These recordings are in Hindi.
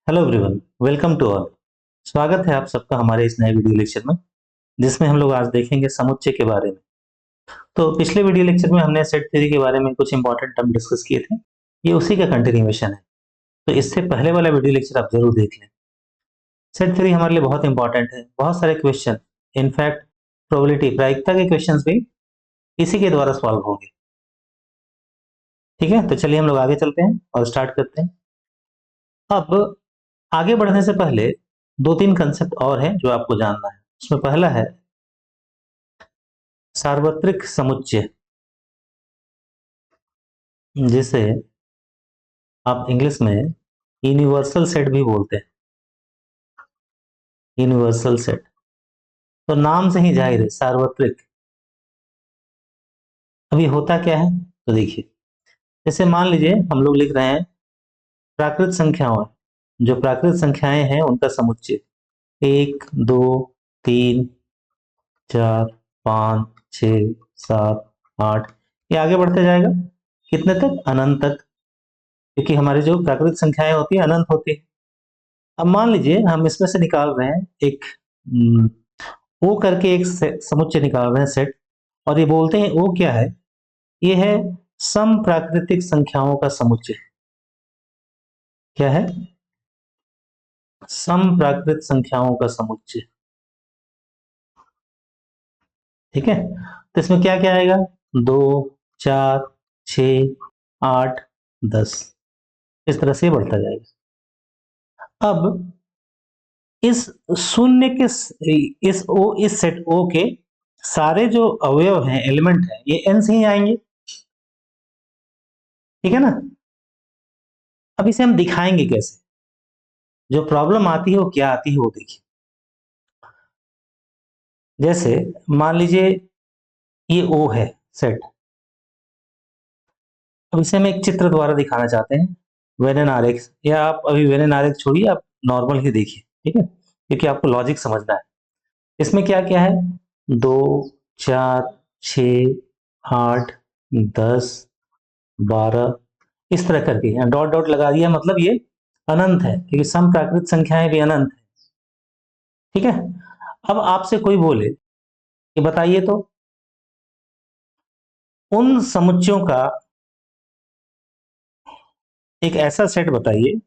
Hello everyone, welcome to all. स्वागत है आप सबका हमारे इस नए वीडियो लेक्चर में, जिसमें हम लोग आज देखेंगे समुच्चय के बारे में। तो पिछले वीडियो लेक्चर में हमने सेट थ्योरी के बारे में कुछ इंपॉर्टेंट टर्म डिस्कस किए थे। ये उसी का कंटिन्यूएशन है, तो इससे पहले वाला वीडियो लेक्चर आप जरूर देख लें। सेट थ्योरी हमारे लिए बहुत इंपॉर्टेंट है। बहुत सारे क्वेश्चन, इनफैक्ट प्रोबेबिलिटी प्रायिकता के क्वेश्चन भी इसी के द्वारा सॉल्व होंगे। ठीक है, तो चलिए हम लोग आगे चलते हैं और स्टार्ट करते हैं। अब आगे बढ़ने से पहले दो तीन कंसेप्ट और हैं जो आपको जानना है। उसमें पहला है सार्वत्रिक समुच्चय, जिसे आप इंग्लिश में यूनिवर्सल सेट भी बोलते हैं। यूनिवर्सल सेट तो नाम से ही जाहिर है, सार्वत्रिक। अभी होता क्या है तो देखिए, जैसे मान लीजिए हम लोग लिख रहे हैं प्राकृत संख्याओं, जो प्राकृत संख्याएं हैं उनका समुच्चय 1 2 3 4 5 6 7 8, ये आगे बढ़ते जाएगा कितने तक, अनंत तक, क्योंकि हमारी जो प्राकृत संख्याएं होती है अनंत होती है। अब मान लीजिए हम इसमें से निकाल रहे हैं एक ओ करके एक समुच्चय निकाल रहे हैं, सेट, और ये बोलते हैं ओ क्या है, ये है सम प्राकृतिक संख्याओं का समुच्चय। क्या है? सम प्राकृत संख्याओं का समुच्चय। ठीक है, तो इसमें क्या क्या आएगा, 2 4 6 8 10, इस तरह से बढ़ता जाएगा। अब इस शून्य के इस सेट ओ के सारे जो अवयव हैं, एलिमेंट हैं, ये एन से ही आएंगे। ठीक है ना। अब इसे हम दिखाएंगे कैसे, जो प्रॉब्लम आती है वो क्या आती है वो देखिए। जैसे मान लीजिए ये ओ है सेट। अब इसे हम एक चित्र द्वारा दिखाना चाहते हैं, वेन एन आर एक्स, या आप अभी वेन एन आर एक्स छोड़िए, आप नॉर्मल ही देखिए। ठीक है, क्योंकि आपको लॉजिक समझना है। इसमें क्या क्या है, 2 4 6 8 10 12, इस तरह करके यहाँ डॉट डॉट लगा दिया, मतलब ये अनंत है, क्योंकि सम प्राकृत संख्याएं भी अनंत है। ठीक है, अब आपसे कोई बोले कि बताइए तो उन समुच्चयों का एक ऐसा सेट बताइए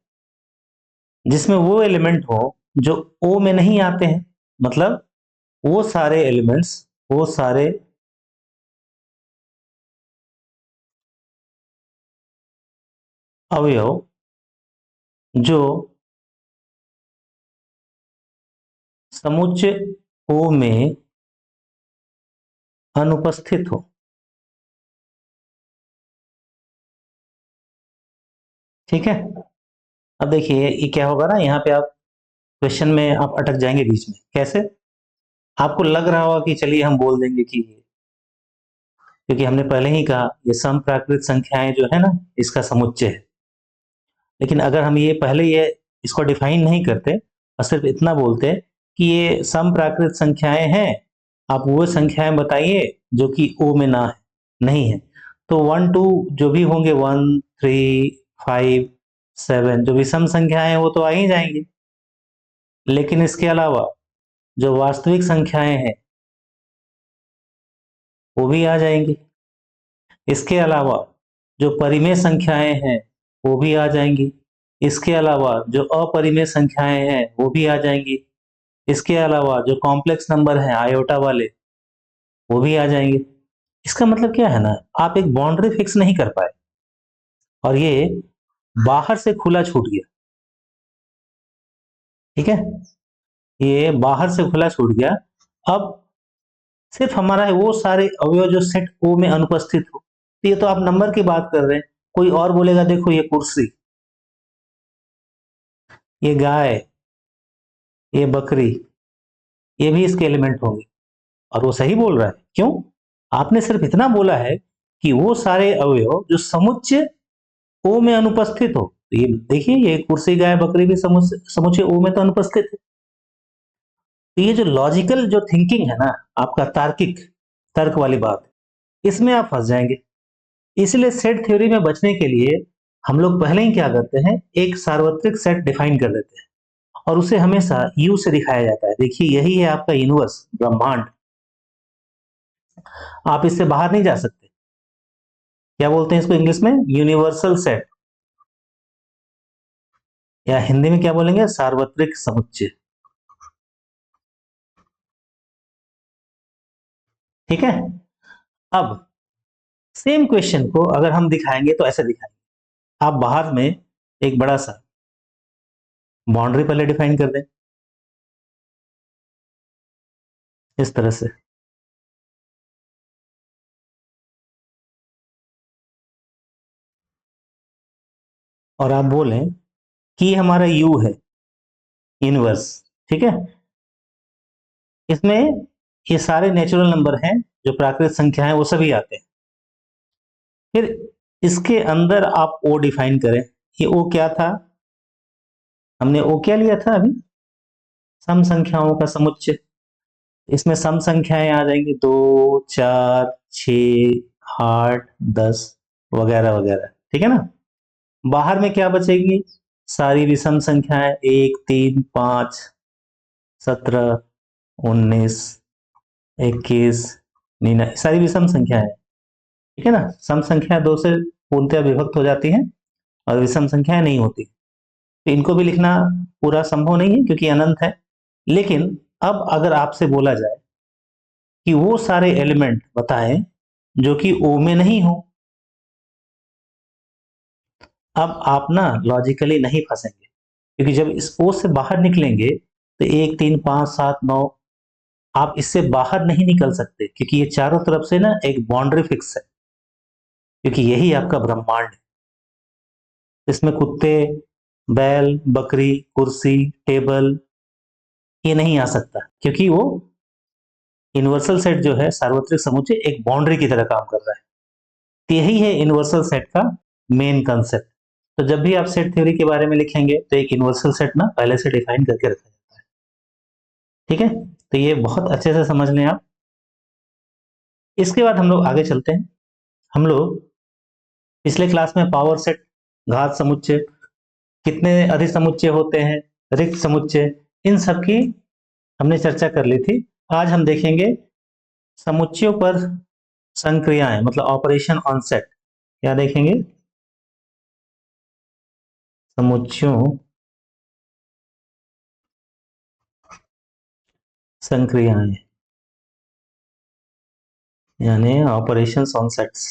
जिसमें वो एलिमेंट हो जो ओ में नहीं आते हैं, मतलब वो सारे एलिमेंट्स, वो सारे अवयव जो समुच्चय ओ में अनुपस्थित हो। ठीक है, अब देखिए ये क्या होगा ना, यहाँ पे आप क्वेश्चन में आप अटक जाएंगे बीच में। कैसे? आपको लग रहा होगा कि चलिए हम बोल देंगे कि, क्योंकि हमने पहले ही कहा ये सम प्राकृत संख्याएं जो है ना, इसका समुच्चय है। लेकिन अगर हम ये पहले ये इसको डिफाइन नहीं करते और सिर्फ इतना बोलते कि ये सम प्राकृत संख्याएं हैं, आप वो संख्याएं बताइए जो कि ओ में ना है, नहीं है, तो 1 2 जो भी होंगे, 1 3 5 7 जो भी सम संख्याएं हैं वो तो आ ही जाएंगी। लेकिन इसके अलावा जो वास्तविक संख्याएं हैं वो भी आ जाएंगी। इसके अलावा जो परिमेय संख्याएं हैं वो भी आ जाएंगी। इसके अलावा जो अपरिमेय संख्याएं हैं वो भी आ जाएंगी। इसके अलावा जो कॉम्प्लेक्स नंबर हैं आयोटा वाले, वो भी आ जाएंगे। इसका मतलब क्या है ना, आप एक बाउंड्री फिक्स नहीं कर पाए और ये बाहर से खुला छूट गया। ठीक है, ये बाहर से खुला छूट गया। अब सिर्फ हमारा है वो सारे अवयव जो सेट ओ में अनुपस्थित हो। तो ये तो आप नंबर की बात कर रहे हैं, कोई और बोलेगा देखो ये कुर्सी, ये गाय, ये बकरी, ये भी इसके एलिमेंट होंगे, और वो सही बोल रहा है। क्यों? आपने सिर्फ इतना बोला है कि वो सारे अवयव जो समुच्चय ओ में अनुपस्थित हो। तो ये देखिए, ये कुर्सी गाय बकरी भी समुच्चय ओ में तो अनुपस्थित है। तो ये जो लॉजिकल जो थिंकिंग है ना, आपका तार्किक तर्क वाली बात, इसमें आप फंस जाएंगे। इसलिए सेट थ्योरी में बचने के लिए हम लोग पहले ही क्या करते हैं, एक सार्वत्रिक सेट डिफाइन कर देते हैं और उसे हमेशा यू से दिखाया जाता है। देखिए यही है आपका यूनिवर्स, ब्रह्मांड। आप इससे बाहर नहीं जा सकते। क्या बोलते हैं इसको इंग्लिश में? यूनिवर्सल सेट, या हिंदी में क्या बोलेंगे? सार्वत्रिक समुच्चय। ठीक है। अब सेम क्वेश्चन को अगर हम दिखाएंगे तो ऐसे दिखाएंगे। आप बाहर में एक बड़ा सा बाउंड्री पहले डिफाइन कर दें, इस तरह से। और आप बोलें कि हमारा यू है, यूनिवर्स। ठीक है। इसमें ये सारे नेचुरल नंबर हैं, जो प्राकृतिक संख्या है वो सभी आते हैं। फिर इसके अंदर आप ओ डिफाइन करें। ये ओ क्या था? हमने ओ क्या लिया था अभी? सम संख्याओं का समुच्चय। इसमें सम संख्याएं आ जाएंगी, 2, 4, 6, 8, 10 वगैरह वगैरह। ठीक है ना। बाहर में क्या बचेगी? सारी विषम संख्याएं, 1, 3, 5, 17, 19, 21, सारी विषम संख्याएं। ठीक है ना। सम संख्या दो से पूर्णतः विभक्त हो जाती हैं और विषम संख्याएं नहीं होती। तो इनको भी लिखना पूरा संभव नहीं है क्योंकि अनंत है। लेकिन अब अगर आपसे बोला जाए कि वो सारे एलिमेंट बताएं जो कि ओ में नहीं हो, अब आप ना लॉजिकली नहीं फंसेंगे, क्योंकि जब इस ओ से बाहर निकलेंगे तो 1, 3, 5, 7, 9, आप इससे बाहर नहीं निकल सकते, क्योंकि ये चारों तरफ से ना एक बाउंड्री फिक्स है, क्योंकि यही आपका ब्रह्मांड है। इसमें कुत्ते, बैल, बकरी, कुर्सी, टेबल, ये नहीं आ सकता, क्योंकि वो यूनिवर्सल सेट जो है, सार्वत्रिक समुच्चय, एक बाउंड्री की तरह काम कर रहा है। तो यही है यूनिवर्सल सेट का मेन कंसेप्ट। तो जब भी आप सेट थ्योरी के बारे में लिखेंगे तो एक यूनिवर्सल सेट ना पहले से डिफाइन करके रखा जाता है। ठीक है। तो ये बहुत अच्छे से समझ लें आप। इसके बाद हम लोग आगे चलते हैं। हम लोग पिछले क्लास में पावर सेट, घात समुच्चय, कितने अधिसमुच्चय होते हैं, रिक्त समुच्चय, इन सब की हमने चर्चा कर ली थी। आज हम देखेंगे समुच्चयों पर संक्रियाएं, मतलब ऑपरेशन ऑन सेट। क्या देखेंगे? समुच्चयों संक्रियाएं, यानी ऑपरेशंस ऑन सेट्स।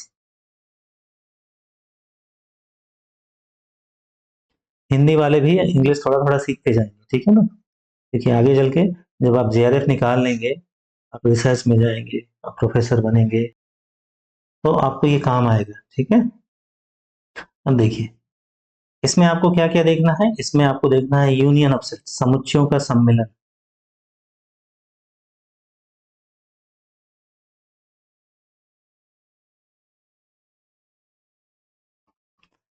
हिंदी वाले भी इंग्लिश थोड़ा थोड़ा सीखते जाएंगे, ठीक है ना। देखिए आगे चल के जब आप जेआरएफ निकाल लेंगे, आप रिसर्च में जाएंगे, आप प्रोफेसर बनेंगे, तो आपको ये काम आएगा। ठीक है। अब देखिए इसमें आपको क्या क्या देखना है। इसमें आपको देखना है यूनियन ऑफ सेट, समुच्चयों का सम्मिलन।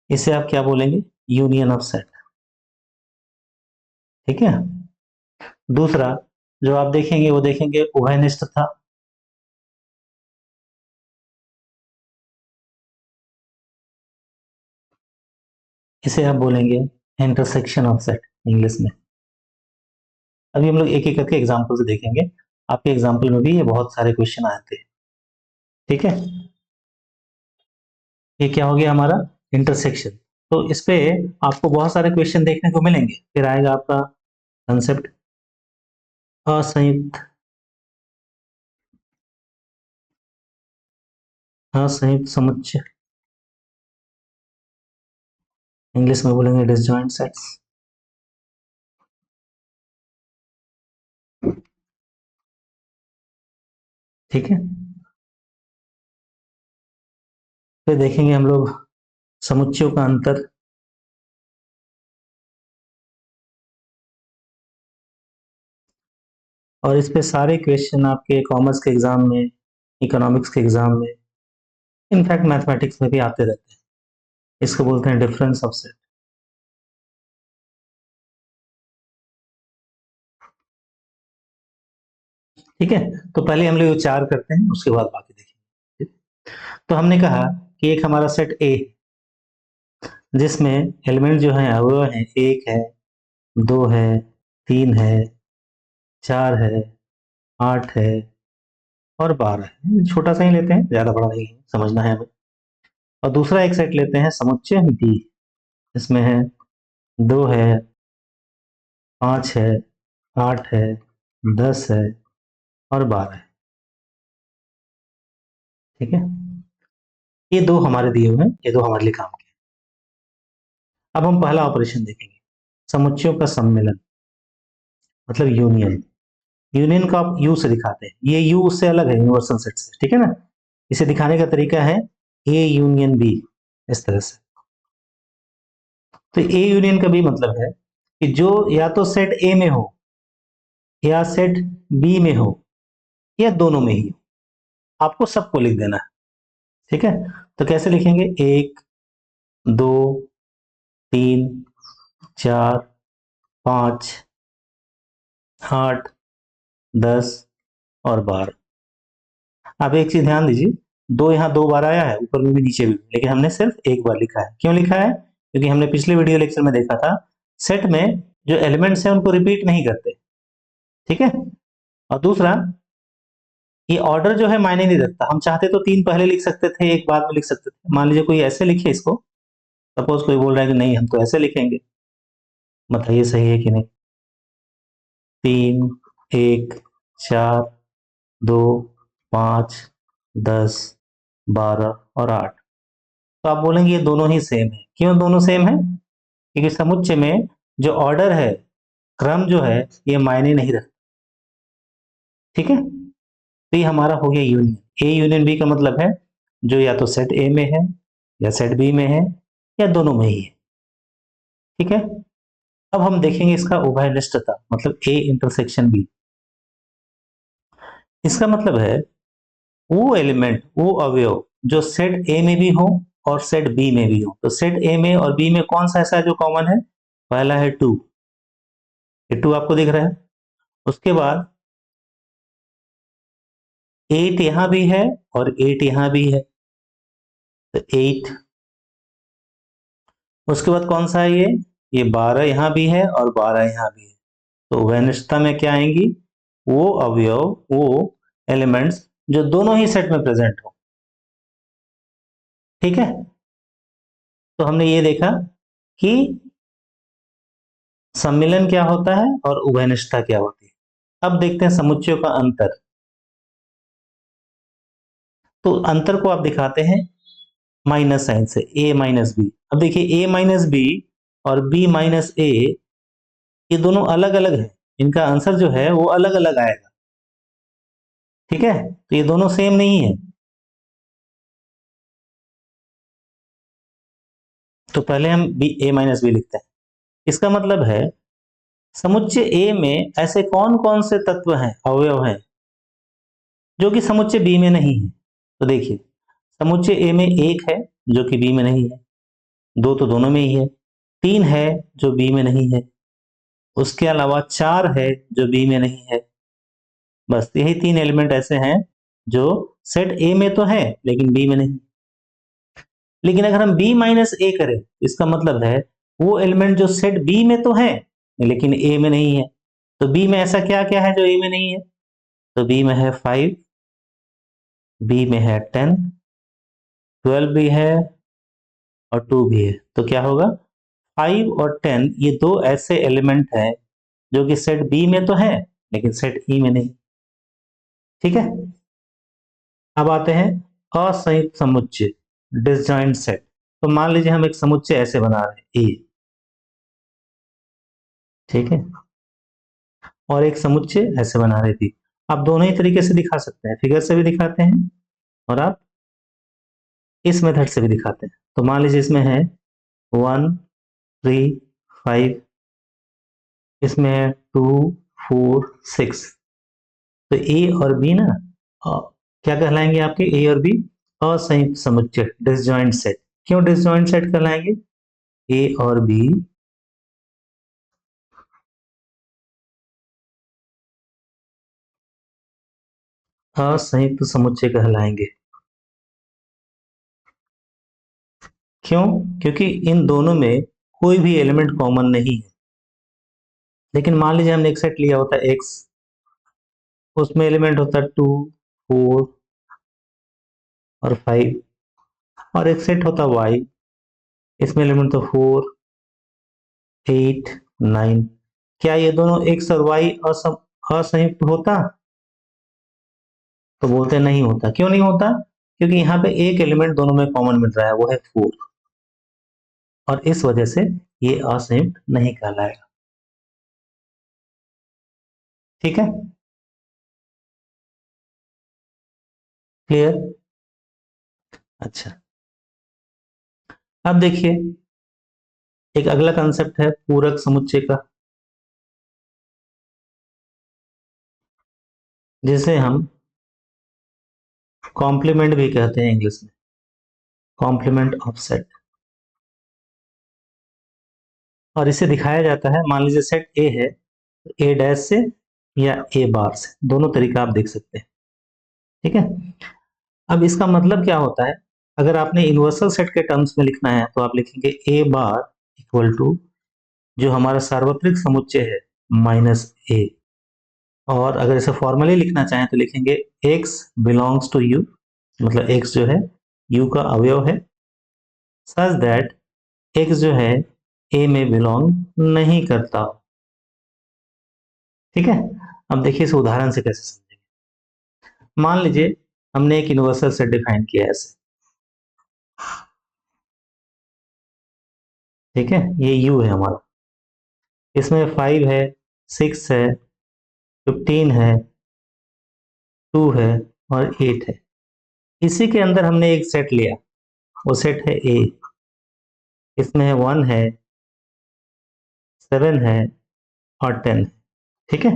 इसे आप क्या बोलेंगे? Union of set. ठीक है। दूसरा जो आप देखेंगे वो देखेंगे उभयनिष्ठता। इसे आप बोलेंगे इंटरसेक्शन ऑफ सेट इंग्लिश में। अभी हम लोग एक एक करके एग्जाम्पल से देखेंगे। आपके एग्जाम्पल में भी ये बहुत सारे क्वेश्चन आते हैं। ठीक है। ये क्या हो गया हमारा? इंटरसेक्शन। तो इस पे आपको बहुत सारे क्वेश्चन देखने को मिलेंगे। फिर आएगा आपका कंसेप्ट असंयुक्त, असंयुक्त समुच्चय, इंग्लिश में बोलेंगे डिसजॉइंट सेट्स। ठीक है। फिर देखेंगे हम लोग समुच्चयों का अंतर। और इस पे सारे क्वेश्चन आपके कॉमर्स के एग्जाम में, इकोनॉमिक्स के एग्जाम में, इनफैक्ट मैथमेटिक्स में भी आते रहते हैं। इसको बोलते हैं डिफरेंस ऑफ सेट। ठीक है। तो पहले हम लोग विचार करते हैं, उसके बाद बाकी देखेंगे। तो हमने कहा कि एक हमारा सेट ए, जिसमें एलिमेंट जो है अवयव है, 1 है, 2 है, 3 है, 4 है, 8 है और 12 है। छोटा सा ही लेते हैं, ज्यादा बड़ा नहीं समझना है हमें। और दूसरा एक सेट लेते हैं समुच्चय बी। इसमें है 2 है, 5 है, 8 है, 10 है और 12 है। ठीक है, ये दो हमारे दिए हुए हैं, ये दो हमारे लिए काम के। अब हम पहला ऑपरेशन देखेंगे, समुच्चयों का सम्मिलन मतलब यूनियन। यूनियन को आप यू से दिखाते हैं, ये यू उससे अलग है यूनिवर्सल सेट से, ठीक है ना। इसे दिखाने का तरीका है ए यूनियन बी, इस तरह से। तो ए यूनियन का भी मतलब है कि जो या तो सेट ए में हो या सेट बी में हो या दोनों में ही हो, आपको सबको लिख देना है। ठीक है, तो कैसे लिखेंगे, 1, 2, 3, 4, 5, 8, 10 और 12। आप एक चीज ध्यान दीजिए, दो यहाँ 2 बार आया है, ऊपर में भी नीचे भी, लेकिन हमने सिर्फ एक बार लिखा है। क्यों लिखा है? क्योंकि हमने पिछले वीडियो लेक्चर में देखा था, सेट में जो एलिमेंट्स हैं उनको रिपीट नहीं करते। ठीक है, और दूसरा, ये ऑर्डर जो है मायने नहीं रखता। हम चाहते तो 3 पहले लिख सकते थे, एक बाद में लिख सकते थे। मान लीजिए कोई ऐसे लिखे इसको, सपोज कोई बोल रहा है कि नहीं हम तो ऐसे लिखेंगे, बताइए सही है कि नहीं। 3, 1, 4, 2, 5, 10, 12 और 8। तो आप बोलेंगे ये दोनों ही सेम है। क्यों दोनों सेम है? क्योंकि समुच्चय में जो ऑर्डर है, क्रम जो है, ये मायने नहीं रखता। ठीक है, तो ये हमारा हो गया यूनियन। ए यूनियन बी का मतलब है जो या तो सेट ए में है या सेट बी में है या दोनों में ही है। ठीक है, अब हम देखेंगे इसका उभयनिष्ठता मतलब ए इंटरसेक्शन बी। इसका मतलब है वो एलिमेंट, वो अवयव जो सेट ए में भी हो और सेट बी में भी हो। तो सेट ए में और बी में कौन सा ऐसा है जो कॉमन है? पहला है 2, ये 2 आपको दिख रहा है। उसके बाद 8 यहां भी है और 8 यहां भी है, तो 8। उसके बाद कौन सा है ये 12 यहां भी है और 12 यहां भी है। तो वैनिष्ठता में क्या आएंगी? वो अवयव, वो एलिमेंट्स जो दोनों ही सेट में प्रेजेंट हो। ठीक है, तो हमने ये देखा कि सम्मिलन क्या होता है और उभयनिष्ठता क्या होती है। अब देखते हैं समुच्चयों का अंतर। तो अंतर को आप दिखाते हैं माइनस साइन से, ए माइनस बी। अब देखिए ए माइनस बी और बी माइनस ए, ये दोनों अलग अलग है, इनका आंसर जो है वो अलग अलग आएगा। ठीक है, तो ये दोनों सेम नहीं है। तो पहले हम बी ए माइनस बी लिखते हैं। इसका मतलब है समुच्चय ए में ऐसे कौन कौन से तत्व हैं, अवयव हैं, जो कि समुच्चय बी में नहीं है। तो देखिए, समुच्चय ए में 1 है जो कि बी में नहीं है, 2 तो दोनों में ही है, 3 है जो बी में नहीं है, उसके अलावा 4 है जो बी में नहीं है। बस यही 3 एलिमेंट ऐसे हैं जो सेट ए में तो है लेकिन बी में नहीं। लेकिन अगर हम बी माइनस ए करें, इसका मतलब है वो एलिमेंट जो सेट बी में तो है लेकिन ए में नहीं है। तो बी में ऐसा क्या क्या है जो ए में नहीं है? तो बी में है 5, बी में है 10, 12 भी है और 2 भी है। तो क्या होगा, 5 और 10 ये दो ऐसे एलिमेंट हैं जो कि सेट बी में तो है लेकिन सेट ई में नहीं। ठीक है, अब आते हैं असंयुक्त समुच्चय, डिसजॉइंट सेट। तो मान लीजिए हम एक समुच्चय ऐसे बना रहे हैं ए, ठीक है, और एक समुच्चय ऐसे बना रहे थी। आप दोनों ही तरीके से दिखा सकते हैं, फिगर से भी दिखाते हैं और आप इस मेथड से भी दिखाते हैं। तो मान लीजिए इसमें है 1, 3, 5, इसमें है 2, 4, 6। तो ए और बी ना, क्या कहलाएंगे आपके ए और बी? असंयुक्त समुच्चय, डिसजॉइंट सेट। क्यों डिसजॉइंट सेट कहलाएंगे? ए और बी असंयुक्त समुच्चय कहलाएंगे। क्यों? क्योंकि इन दोनों में कोई भी एलिमेंट कॉमन नहीं है। लेकिन मान लीजिए हमने एक सेट लिया होता है एक्स, उसमें एलिमेंट होता है 2, 4 और 5, और एक सेट होता है वाई, इसमें एलिमेंट तो 4, 8, 9। क्या ये दोनों एक्स और वाई असंयुक्त होता? तो बोलते नहीं होता। क्यों नहीं होता? क्योंकि यहाँ पे एक एलिमेंट दोनों में कॉमन मिल रहा है, वो है 4, और इस वजह से ये असंयुक्त नहीं कहलाएगा। ठीक है, क्लियर? अच्छा, अब देखिए एक अगला कंसेप्ट है पूरक समुच्चय का, जिसे हम कॉम्प्लीमेंट भी कहते हैं इंग्लिश में, कॉम्प्लीमेंट ऑफ सेट। और इसे दिखाया जाता है, मान लीजिए सेट ए है, ए डैश से या ए बार से, दोनों तरीका आप देख सकते हैं। ठीक है, अब इसका मतलब क्या होता है? अगर आपने यूनिवर्सल सेट के टर्म्स में लिखना है तो आप लिखेंगे ए बार इक्वल टू जो हमारा सार्वत्रिक समुच्चय है माइनस ए। और अगर इसे फॉर्मली लिखना चाहें तो लिखेंगे x बिलोंग्स टू यू, मतलब x जो है u का अवयव है, सच दैट x जो है a में बिलोंग नहीं करता। ठीक है, अब देखिए इस उदाहरण से कैसे समझेंगे। मान लीजिए हमने एक यूनिवर्सल सेट डिफाइन किया है ऐसे। ठीक है, ये u है हमारा, इसमें 5 है, 6 है, 15 है, 2 है और 8 है। इसी के अंदर हमने एक सेट लिया, वो सेट है a, इसमें है 1 है, 7 है और 10 है। ठीक है,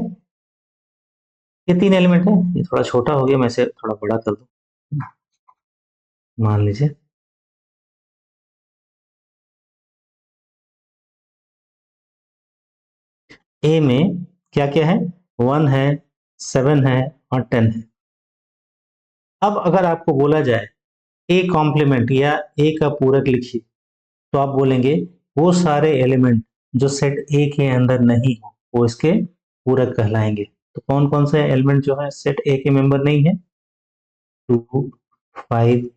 ये 3 एलिमेंट है। ये थोड़ा छोटा हो गया, मैं इसे थोड़ा बड़ा कर दूं। मान लीजिए ए में क्या क्या है, 1 है, 7 है और 10 है। अब अगर आपको बोला जाए ए कॉम्प्लीमेंट या ए का पूरक लिखिए, तो आप बोलेंगे वो सारे एलिमेंट जो सेट ए के अंदर नहीं हो वो इसके पूरक कहलाएंगे। तो कौन कौन से एलिमेंट जो है सेट ए के मेंबर नहीं है? 2, 5,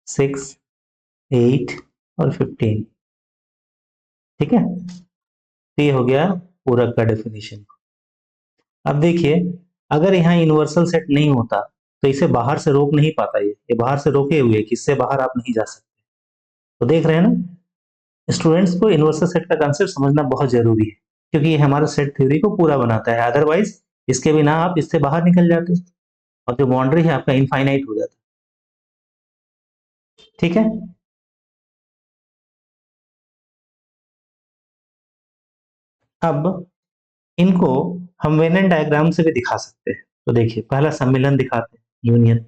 6, 8 और 15। ठीक है, तो ये हो गया पूरक का डेफिनेशन। अब देखिए अगर यहाँ यूनिवर्सल सेट नहीं होता तो इसे बाहर से रोक नहीं पाता, ये बाहर से रोके हुए कि इससे बाहर आप नहीं जा सकते। तो देख रहे हैं ना, स्टूडेंट्स को यूनिवर्सल सेट का कंसेप्ट समझना बहुत जरूरी है, क्योंकि ये हमारा सेट थ्योरी को पूरा बनाता है। अदरवाइज इसके बिना आप इससे बाहर निकल जाते और जो बाउंड्री है आपका इनफाइनाइट हो जाता। ठीक है, अब इनको हम वेन एंड डायग्राम से भी दिखा सकते हैं। तो देखिए पहला सम्मिलन दिखाते हैं, यूनियन।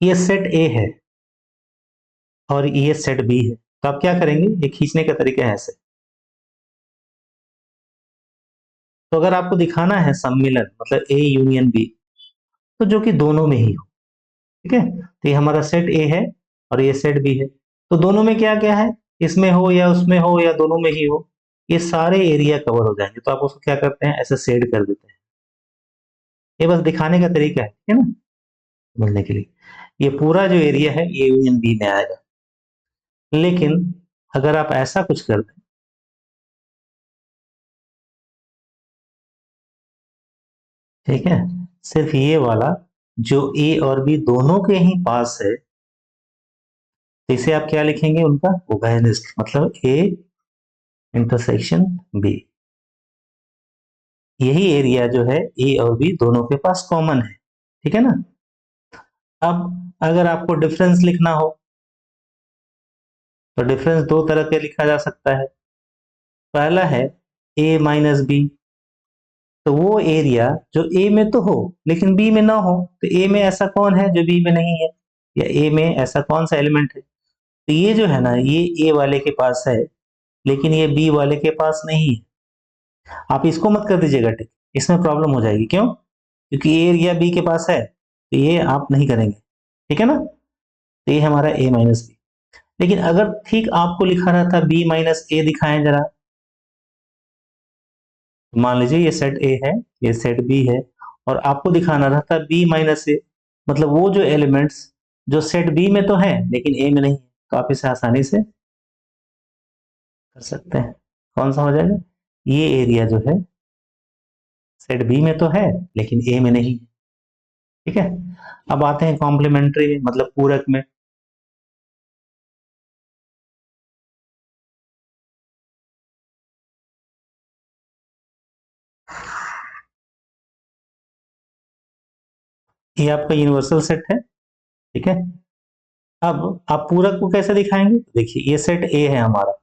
ये सेट ए है और ये सेट बी है, तो आप क्या करेंगे, ये खींचने का तरीका है ऐसे। तो अगर आपको दिखाना है सम्मिलन मतलब ए यूनियन बी, तो जो कि दोनों में ही हो। ठीक है, तो ये हमारा सेट ए है और ये सेट बी है, तो दोनों में क्या क्या है, इसमें हो या उसमें हो या दोनों में ही हो, ये सारे एरिया कवर हो जाएंगे। तो आप उसको क्या करते हैं, ऐसे शेड कर देते हैं। ये बस दिखाने का तरीका है, ठीक है ना, मिलने के लिए। ये पूरा जो एरिया है ये यूनियन बी में आएगा। लेकिन अगर आप ऐसा कुछ कर दें, ठीक है, सिर्फ ये वाला जो ए और बी दोनों के ही पास है, तो इसे आप क्या लिखेंगे, उनका उभयनिष्ठ, मतलब ए इंटरसेक्शन बी। यही एरिया जो है ए और बी दोनों के पास कॉमन है। ठीक है ना। अब अगर आपको डिफरेंस लिखना हो तो डिफरेंस दो तरह के लिखा जा सकता है। पहला है ए माइनस बी, तो वो एरिया जो ए में तो हो लेकिन बी में ना हो, तो ए में ऐसा कौन है जो बी में नहीं है, या ए में ऐसा कौन सा एलिमेंट है। तो ये जो है ना, ये ए वाले के पास है लेकिन ये बी वाले के पास नहीं है। आप इसको मत कर दीजिएगा टिक, इसमें प्रॉब्लम हो जाएगी। क्यों? क्योंकि ए एरिया बी के पास है, तो ये आप नहीं करेंगे। ठीक है ना, तो ये हमारा ए माइनस बी। लेकिन अगर ठीक आपको लिखा रहता बी माइनस ए, दिखाएं जरा, मान लीजिए ये सेट ए है, ये सेट बी है, और आपको दिखाना रहता बी माइनस ए, मतलब वो जो एलिमेंट्स जो सेट बी में तो है लेकिन ए में नहीं, तो आप इसे आसानी से कर सकते हैं। कौन सा हो जाएगा? ये एरिया जो है सेट बी में तो है लेकिन ए में नहीं। ठीक है, अब आते हैं कॉम्प्लीमेंट्री में, मतलब पूरक में। ये आपका यूनिवर्सल सेट है। ठीक है, अब आप पूरक को कैसे दिखाएंगे? देखिए, ये सेट ए है हमारा,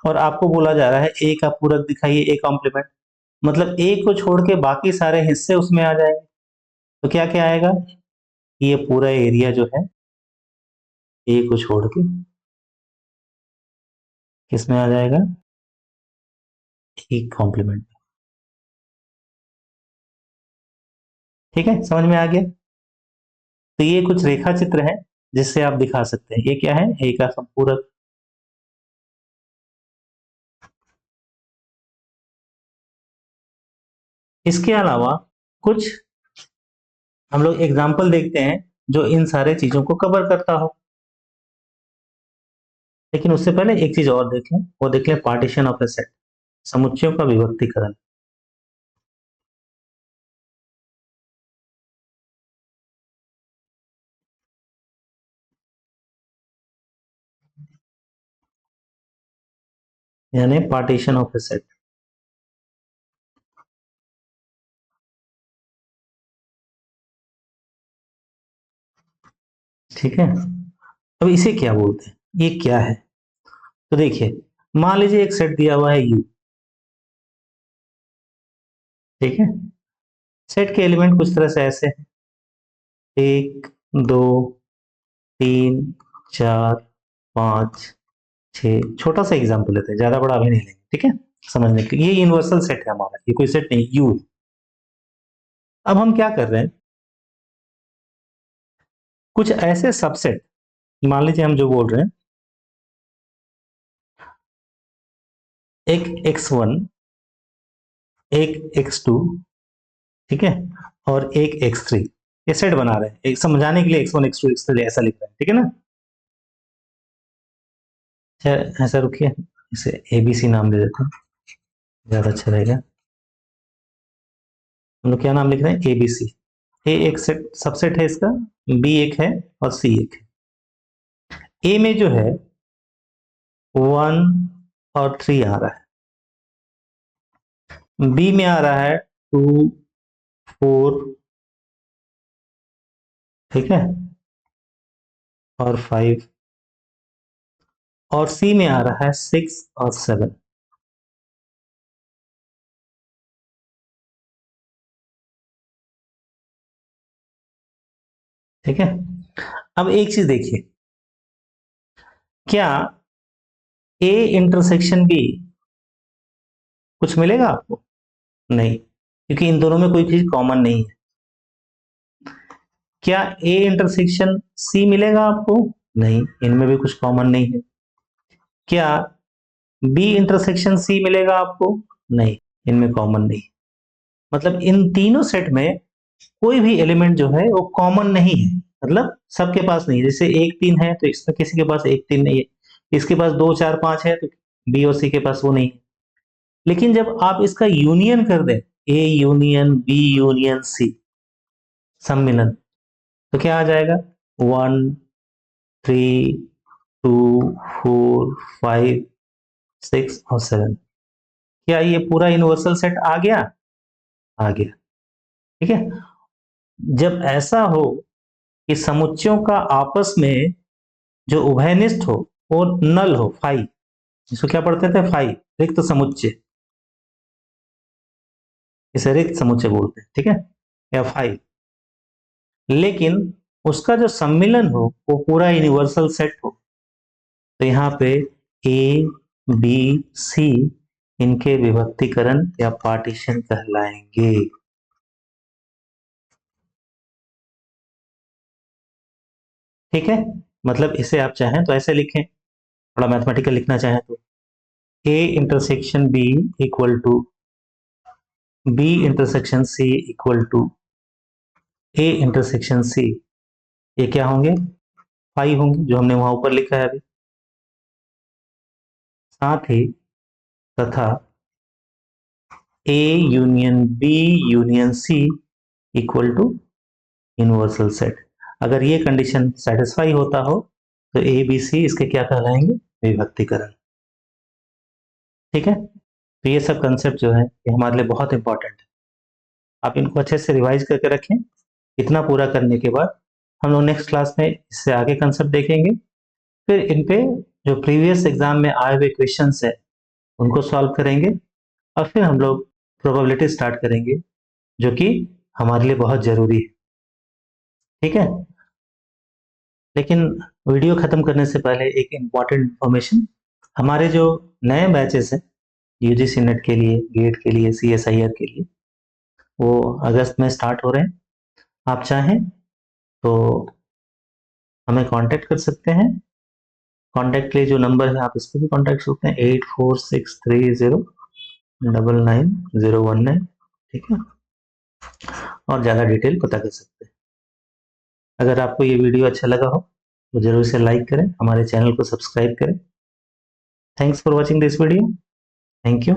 और आपको बोला जा रहा है ए का पूरक दिखाइए, ए कॉम्प्लीमेंट, मतलब ए को छोड़ के बाकी सारे हिस्से उसमें आ जाएंगे। तो क्या क्या आएगा? ये पूरा एरिया जो है ए को छोड़ के किसमें आ जाएगा? A complement. ठीक है, समझ में आ गया? तो ये कुछ रेखा चित्र है जिससे आप दिखा सकते हैं। ये क्या है? ए का संपूरक। इसके अलावा कुछ हम लोग एग्जाम्पल देखते हैं जो इन सारे चीजों को कवर करता हो। लेकिन उससे पहले एक चीज और देख लें, वो देख लें पार्टीशन ऑफ ए सेट, समुच्चयों का विभक्तीकरण। यानी पार्टीशन ऑफ ए सेट। ठीक है, अब इसे क्या बोलते हैं, ये क्या है? तो देखिए, मान लीजिए एक सेट दिया हुआ है यू। ठीक है, सेट के एलिमेंट कुछ तरह से ऐसे हैं, एक, दो, तीन, चार, पांच, छह। छोटा सा एग्जांपल लेते हैं, ज्यादा बड़ा अभी नहीं लेंगे। ठीक है, समझने के लिए, ये यूनिवर्सल सेट है हमारा, ये कोई सेट नहीं, यू। अब हम क्या कर रहे हैं, कुछ ऐसे सबसेट, मान लीजिए हम जो बोल रहे हैं, एक x1, एक x2, ठीक है, और एक x3, ये सेट बना रहे हैं। एक समझाने के लिए x1 x2 x3 ऐसा लिख रहे हैं। ठीक है ना? अच्छा, ऐसा रुकिए, इसे ABC नाम दे देते हैं, ज्यादा अच्छा रहेगा। हम लोग क्या नाम लिख रहे हैं? ABC। ए एक सेट सबसेट है इसका, बी एक है, और सी एक है। ए में जो है 1 और 3 आ रहा है, बी में आ रहा है 2, 4, ठीक है, और 5, और सी में आ रहा है 6 और 7। ठीक है, अब एक चीज देखिए, क्या ए इंटरसेक्शन बी कुछ मिलेगा आपको? नहीं, क्योंकि इन दोनों में कोई चीज कॉमन नहीं है। क्या ए इंटरसेक्शन सी मिलेगा आपको? नहीं, इनमें भी कुछ कॉमन नहीं है। क्या बी इंटरसेक्शन सी मिलेगा आपको? नहीं, इनमें कॉमन नहीं। मतलब इन तीनों सेट में कोई भी एलिमेंट जो है वो कॉमन नहीं है, मतलब सबके पास नहीं है। जैसे 1 3 है तो इसमें किसी के पास 1 3 नहीं है, इसके पास 2 4 5 है तो बी और सी के पास वो नहीं है। लेकिन जब आप इसका यूनियन कर दें, A union B union C, सम्मिलन, तो क्या आ जाएगा? 1 3 2 4 5 6 और 7। क्या ये पूरा यूनिवर्सल सेट आ गया? आ गया। ठीक है, जब ऐसा हो कि समुच्चयों का आपस में जो उभयनिष्ठ हो और नल हो, फाई, इसको क्या पढ़ते थे? फाई, रिक्त समुच्चय, इसे रिक्त समुच्चय बोलते हैं। ठीक है, या फाई। लेकिन उसका जो सम्मिलन हो वो पूरा यूनिवर्सल सेट हो, तो यहाँ पे ए बी सी इनके विभक्तीकरण या पार्टीशन कहलाएंगे। ठीक है, मतलब इसे आप चाहें तो ऐसे लिखें, थोड़ा मैथमेटिकल लिखना चाहें तो A intersection B equal to B intersection C equal to A intersection C। ये क्या होंगे? फाई होंगे, जो हमने वहां ऊपर लिखा है अभी। साथ ही तथा A union B union C equal to universal set. अगर ये कंडीशन सेटिस्फाई होता हो तो ए बी सी इसके क्या कहलाएंगे? विभक्तिकरण। ठीक है, तो ये सब कंसेप्ट जो है ये हमारे लिए बहुत इंपॉर्टेंट है। आप इनको अच्छे से रिवाइज करके रखें। इतना पूरा करने के बाद हम लोग नेक्स्ट क्लास में इससे आगे कंसेप्ट देखेंगे, फिर इन पे जो प्रीवियस एग्जाम में आए हुए क्वेश्चंस है उनको सॉल्व करेंगे, और फिर हम लोग प्रोबेबिलिटी स्टार्ट करेंगे, जो कि हमारे लिए बहुत जरूरी है। ठीक है, लेकिन वीडियो खत्म करने से पहले एक इम्पॉर्टेंट इंफॉर्मेशन। हमारे जो नए बैचेस हैं यूजीसी नेट के लिए, गेट के लिए, सीएसआईआर के लिए, वो अगस्त में स्टार्ट हो रहे हैं। आप चाहें तो हमें कांटेक्ट कर सकते हैं। कांटेक्ट के लिए जो नंबर है आप इस पर भी कांटेक्ट कर सकते हैं, 8463099019। ठीक है, और ज़्यादा डिटेल पता कर सकते हैं। अगर आपको ये वीडियो अच्छा लगा हो तो जरूर से लाइक करें, हमारे चैनल को सब्सक्राइब करें। Thanks for watching this video. Thank you.